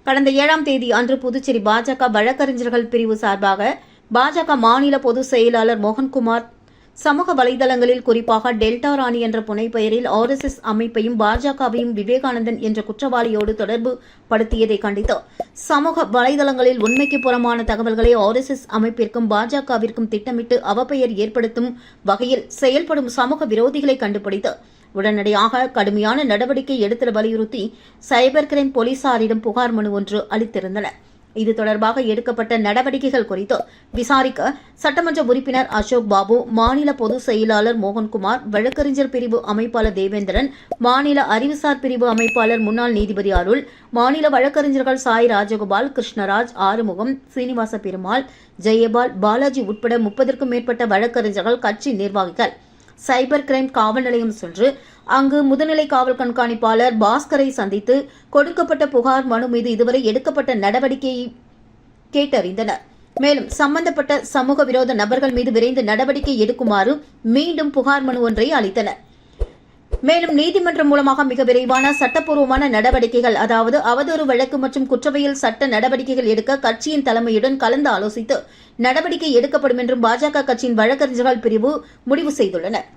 கடந்த 7ஆம் தேதி அன்று புதுச்சேரி பாஜக வழக்கறிஞர்கள் பிரிவு சார்பாக பாஜக மாநில பொதுச் செயலாளர் மோகன்குமார் சமூக வலைதளங்களில் குறிப்பாக டெல்டா ராணி என்ற புனைப்பெயரில் RSS அமைப்பையும் பாஜகவையும் விவேகானந்தன் என்ற குற்றவாளியோடு தொடர்பு படுத்தியதை கண்டித்து சமூக வலைதளங்களில் உண்மைக்கு புறமான தகவல்களை RSS அமைப்பிற்கும் பாஜகவிற்கும் திட்டமிட்டு அவப்பெயர் ஏற்படுத்தும் வகையில் செயல்படும் சமூக விரோதிகளை கண்டுபிடித்து உடனடியாக கடுமையான நடவடிக்கை எடுத்திட வலியுறுத்தி சைபர் கிரைம் போலீசாரிடம் புகார் மனு ஒன்று அளித்திருந்தனர். இது தொடர்பாக எடுக்கப்பட்ட நடவடிக்கைகள் குறித்து விசாரிக்க சட்டமன்ற உறுப்பினர் அசோக் பாபு, மாநில பொதுச் செயலாளர் மோகன்குமார், வழக்கறிஞர் பிரிவு அமைப்பாளர் தேவேந்திரன், மாநில அறிவுசார் பிரிவு அமைப்பாளர் முன்னாள் நீதிபதி அருள், மாநில வழக்கறிஞர்கள் சாய் ராஜகோபால், கிருஷ்ணராஜ், ஆறுமுகம், சீனிவாச பெருமாள், ஜெயபால், பாலாஜி உட்பட 30க்கும் மேற்பட்ட வழக்கறிஞர்கள், கட்சி நிர்வாகிகள் சைபர் கிரைம் காவல் நிலையம் சென்று அங்கு முதுநிலை காவல் கண்காணிப்பாளர் பாஸ்கரை சந்தித்து கொடுக்கப்பட்ட புகார் மனு மீது இதுவரை எடுக்கப்பட்ட நடவடிக்கையை கேட்டறிந்தனர். மேலும் சம்பந்தப்பட்ட சமூக விரோத நபர்கள் மீது விரைந்து நடவடிக்கை எடுக்குமாறு மீண்டும் புகார் மனு ஒன்றை அளித்தனர். மேலும் நீதிமன்றம் மூலமாக மிக விரைவான சட்டப்பூர்வமான நடவடிக்கைகள், அதாவது அவதூறு வழக்கு மற்றும் குற்றவியல் சட்ட நடவடிக்கைகள் எடுக்க கட்சியின் தலைமையுடன் கலந்து ஆலோசித்து நடவடிக்கை எடுக்கப்படும் என்றும் பாஜக கட்சியின் வழக்கறிஞர்கள் பிரிவு முடிவு செய்துள்ளனர்.